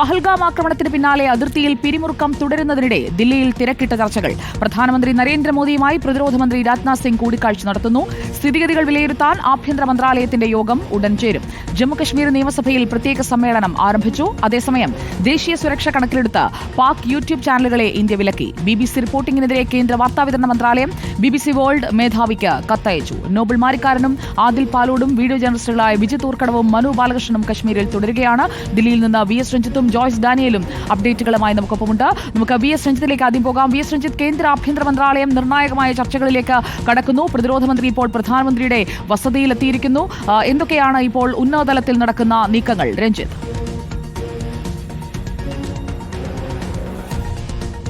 പഹൽഗാം ആക്രമണത്തിന് പിന്നാലെ അതിർത്തിയിൽ പിരിമുറുക്കം തുടരുന്നതിനിടെ ദില്ലിയിൽ തിരക്കിട്ട ചർച്ചകൾ. പ്രധാനമന്ത്രി നരേന്ദ്രമോദിയുമായി പ്രതിരോധ മന്ത്രി രാജ്നാഥ് സിംഗ് കൂടിക്കാഴ്ച നടത്തുന്നു. സ്ഥിതിഗതികൾ വിലയിരുത്താൻ ആഭ്യന്തര മന്ത്രാലയത്തിന്റെ യോഗം ഉടൻ ചേരും. ജമ്മുകശ്മീർ നിയമസഭയിൽ പ്രത്യേക സമ്മേളനം ആരംഭിച്ചു. അതേസമയം ദേശീയ സുരക്ഷ കണക്കിലെടുത്ത് പാക് യൂട്യൂബ് ചാനലുകളെ ഇന്ത്യ വിലക്കി. BBC റിപ്പോർട്ടിംഗിനെതിരെ കേന്ദ്ര വാർത്താവിതരണ മന്ത്രാലയം BBC വേൾഡ് മേധാവിക്ക് കത്തയച്ചു. നോബൽ മാരിക്കാരനും ആദിൽ പാലോടും വീഡിയോ ജേർണലിസ്റ്റുകളായ വിജിത് ഊർക്കടവും മനു ബാലകൃഷ്ണനും കശ്മീരിൽ തുടരുകയാണ്. ദില്ലിയിൽ നിന്ന് VS രഞ്ജിത്തും ജോയ്സ് ഡാനിയലും അപ്ഡേറ്റുകളുമായി നമുക്കൊപ്പമുണ്ട്. നമുക്ക് VS രഞ്ജിത്തിലേക്ക് ആദ്യം പോകാം. VS രഞ്ജിത്ത്, കേന്ദ്ര ആഭ്യന്തര മന്ത്രാലയം നിർണായകമായ ചർച്ചകളിലേക്ക് കടക്കുന്നു. പ്രതിരോധ മന്ത്രി ഇപ്പോൾ പ്രധാനമന്ത്രിയുടെ വസതിയിലെത്തിയിരിക്കുന്നു. എന്തൊക്കെയാണ് ഇപ്പോൾ ഉന്നതതലത്തിൽ നടക്കുന്ന നീക്കങ്ങൾ? രഞ്ജിത്ത്.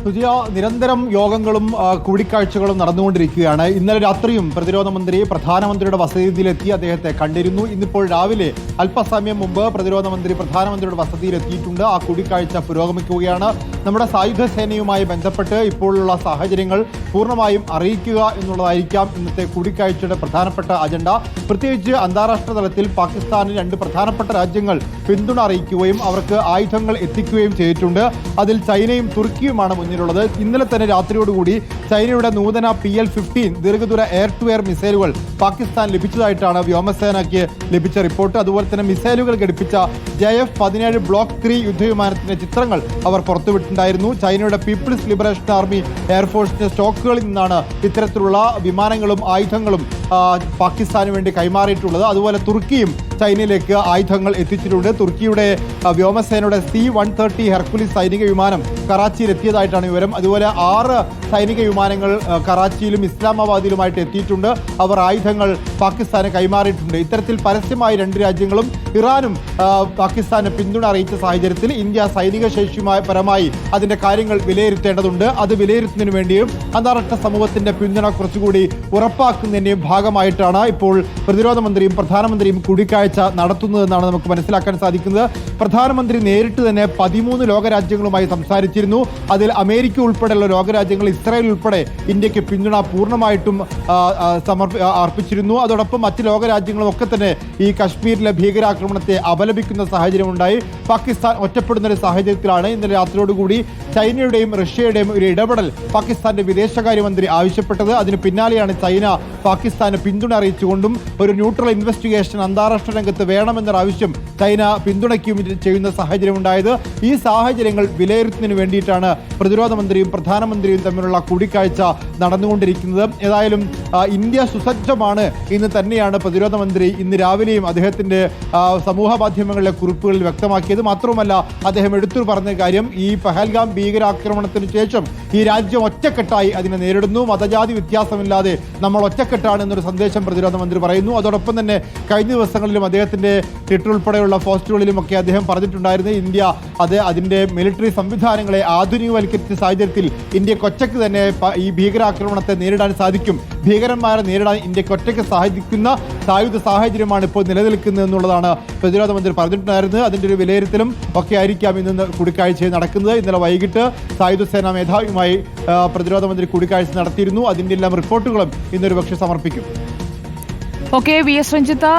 സുജിയ, നിരന്തരം യോഗങ്ങളും കൂടിക്കാഴ്ചകളും നടന്നുകൊണ്ടിരിക്കുകയാണ്. ഇന്നലെ രാത്രിയും പ്രതിരോധ മന്ത്രി പ്രധാനമന്ത്രിയുടെ വസതിയിലെത്തി അദ്ദേഹത്തെ കണ്ടിരുന്നു. ഇന്നിപ്പോൾ രാവിലെ അല്പസമയം മുമ്പ് പ്രതിരോധ മന്ത്രി പ്രധാനമന്ത്രിയുടെ വസതിയിലെത്തിയിട്ടുണ്ട്. ആ കൂടിക്കാഴ്ച പുരോഗമിക്കുകയാണ്. നമ്മുടെ സായുധ സേനയുമായി ബന്ധപ്പെട്ട് ഇപ്പോഴുള്ള സാഹചര്യങ്ങൾ പൂർണ്ണമായും അറിയിക്കുക എന്നുള്ളതായിരിക്കാം ഇന്നത്തെ കൂടിക്കാഴ്ചയുടെ പ്രധാനപ്പെട്ട അജണ്ട. പ്രത്യേകിച്ച് അന്താരാഷ്ട്ര തലത്തിൽ പാകിസ്ഥാന് രണ്ട് പ്രധാനപ്പെട്ട രാജ്യങ്ങൾ പിന്തുണ അറിയിക്കുകയും അവർക്ക് ആയുധങ്ങൾ എത്തിക്കുകയും ചെയ്തിട്ടുണ്ട്. അതിൽ ചൈനയും തുർക്കിയുമാണ് മുന്നിലുള്ളത്. ഇന്നലെ തന്നെ രാത്രിയോടുകൂടി ചൈനയുടെ നൂതന PL-15 ദീർഘദൂര എയർ ടു എയർ മിസൈലുകൾ പാകിസ്ഥാൻ ലഭിച്ചതായിട്ടാണ് വ്യോമസേനയ്ക്ക് ലഭിച്ച റിപ്പോർട്ട്. അതുപോലെ തന്നെ മിസൈലുകൾ ഘടിപ്പിച്ച JF-17 ബ്ലോക്ക് 3 യുദ്ധവിമാനത്തിന്റെ ചിത്രങ്ങൾ അവർ പുറത്തുവിട്ടിട്ടുണ്ടായിരുന്നു. ചൈനയുടെ പീപ്പിൾസ് ലിബറേഷൻ ആർമി എയർഫോഴ്സിന്റെ സ്റ്റോക്കുകളിൽ നിന്നാണ് ഇത്തരത്തിലുള്ള വിമാനങ്ങളും ആയുധങ്ങളും പാകിസ്ഥാന് വേണ്ടി കൈമാറിയിട്ടുള്ളത്. അതുപോലെ തുർക്കിയും ചൈനയിലേക്ക് ആയുധങ്ങൾ എത്തിച്ചിട്ടുണ്ട്. തുർക്കിയുടെ വ്യോമസേനയുടെ C-130 ഹെർക്കുലിസ് സൈനിക വിമാനം കറാച്ചിയിൽ എത്തിയതായിട്ടാണ് വിവരം. അതുപോലെ 6 സൈനിക വിമാനങ്ങൾ കറാച്ചിയിലും ഇസ്ലാമാബാദിലുമായിട്ട് എത്തിയിട്ടുണ്ട്. അവർ ആയുധങ്ങൾ പാകിസ്ഥാന് കൈമാറിയിട്ടുണ്ട്. ഇത്തരത്തിൽ പരസ്യമായി രണ്ട് രാജ്യങ്ങളും ഇറാനും പാകിസ്ഥാന് പിന്തുണ അറിയിച്ച സാഹചര്യത്തിൽ ഇന്ത്യ സൈനിക ശേഷിപരമായി അതിന്റെ കാര്യങ്ങൾ വിലയിരുത്തേണ്ടതുണ്ട്. അത് വിലയിരുത്തുന്നതിന് വേണ്ടിയും അന്താരാഷ്ട്ര സമൂഹത്തിന്റെ പിന്തുണ കുറച്ചുകൂടി ഉറപ്പാക്കുന്നതിന്റെയും ഭാഗമായിട്ടാണ് ഇപ്പോൾ പ്രതിരോധ മന്ത്രിയും പ്രധാനമന്ത്രിയും കൂടിക്കാഴ്ച നടത്തുന്നതെന്നാണ് നമുക്ക് മനസ്സിലാക്കാൻ സാധിക്കുന്നത്. പ്രധാനമന്ത്രി നേരിട്ട് തന്നെ 13 ലോകരാജ്യങ്ങളുമായി സംസാരിച്ചിരുന്നു. അതിൽ അമേരിക്ക ഉൾപ്പെടെയുള്ള ലോകരാജ്യങ്ങൾ, ഇസ്രായേൽ ഉൾപ്പെടെ ഇന്ത്യക്ക് പിന്തുണ പൂർണ്ണമായിട്ടും അർപ്പിച്ചിരുന്നു. അതോടൊപ്പം മറ്റ് ലോകരാജ്യങ്ങളും ഒക്കെ തന്നെ ഈ കശ്മീരിലെ ഭീകരാക്രമണത്തെ അപലപിക്കുന്ന സാഹചര്യമുണ്ടായി. പാകിസ്ഥാൻ ഒറ്റപ്പെടുന്ന ഒരു സാഹചര്യത്തിലാണ് ഇന്നലെ രാത്രിയോടുകൂടി ചൈനയുടെയും റഷ്യയുടെയും ഒരു ഇടപെടൽ പാകിസ്ഥാന്റെ വിദേശകാര്യമന്ത്രി ആവശ്യപ്പെട്ടത്. അതിന് പിന്നാലെയാണ് ചൈന പാകിസ്ഥാന് പിന്തുണ അറിയിച്ചുകൊണ്ടും ഒരു ന്യൂട്രൽ ഇൻവെസ്റ്റിഗേഷൻ അന്താരാഷ്ട്ര രംഗത്ത് വേണമെന്നൊരു ആവശ്യം ചൈന പിന്തുണയ്ക്കുകയും ചെയ്യുന്ന സാഹചര്യം ഉണ്ടായത്. ഈ സാഹചര്യങ്ങൾ വിലയിരുത്തുന്നതിന് വേണ്ടിയിട്ടാണ് പ്രതിരോധ മന്ത്രിയും പ്രധാനമന്ത്രിയും തമ്മിലുള്ള കൂടിക്കാഴ്ച നടന്നുകൊണ്ടിരിക്കുന്നത്. ഏതായാലും ഇന്ത്യ സുസജ്ജമാണ് എന്ന് തന്നെയാണ് പ്രതിരോധ മന്ത്രി ഇന്ന് രാവിലെയും അദ്ദേഹത്തിന്റെ സമൂഹ മാധ്യമങ്ങളിലെ കുറിപ്പുകളിൽ വ്യക്തമാക്കിയത്. മാത്രവുമല്ല, അദ്ദേഹം എടുത്തു പറഞ്ഞ കാര്യം, ഈ പഹൽഗാം ഭീകരാക്രമണത്തിന് ശേഷം ഈ രാജ്യം ഒറ്റക്കെട്ടായി അതിനെ നേരിടുന്നു. മതജാതി വ്യത്യാസമില്ലാതെ നമ്മൾ ഒറ്റക്കെട്ടാണ് എന്നൊരു സന്ദേശം പ്രതിരോധ മന്ത്രി പറയുന്നു. അതോടൊപ്പം തന്നെ കഴിഞ്ഞ ദിവസങ്ങളിലും അദ്ദേഹത്തിന്റെ ട്വിറ്റർ ഉൾപ്പെടെയുള്ള പോസ്റ്റുകളിലുമൊക്കെ അദ്ദേഹം പറഞ്ഞിട്ടുണ്ടായിരുന്നു, ഇന്ത്യ അതിന്റെ മിലിറ്ററി സംവിധാനങ്ങളെ ആധുനികവൽക്കരിച്ച സാഹചര്യത്തിൽ ഇന്ത്യക്ക് ഒറ്റയ്ക്ക് തന്നെ ഈ ഭീകരാക്രമണത്തെ നേരിടാൻ സാധിക്കും. ഭീകരന്മാരെ നേരിടാൻ ഇന്ത്യക്ക് ഒറ്റയ്ക്ക് സാധിക്കുന്ന സായുധ സാഹചര്യമാണ് ഇപ്പോൾ നിലനിൽക്കുന്നത് എന്നുള്ളതാണ് പ്രതിരോധ മന്ത്രി പറഞ്ഞിട്ടുണ്ടായിരുന്നത്. അതിന്റെ ഒരു വിലയിരുത്തലും ഒക്കെ ആയിരിക്കാം ഇന്ന് കൂടിക്കാഴ്ച നടക്കുന്നത്. ഇന്നലെ വൈകിട്ട് സായുധ സേനാ മേധാവിയുമായി പ്രതിരോധ മന്ത്രി കൂടിക്കാഴ്ച നടത്തിയിരുന്നു. അതിന്റെ എല്ലാം റിപ്പോർട്ടുകളും ഇന്നൊരു പക്ഷേ സമർപ്പിക്കും. VS രഞ്ജിത്ത്.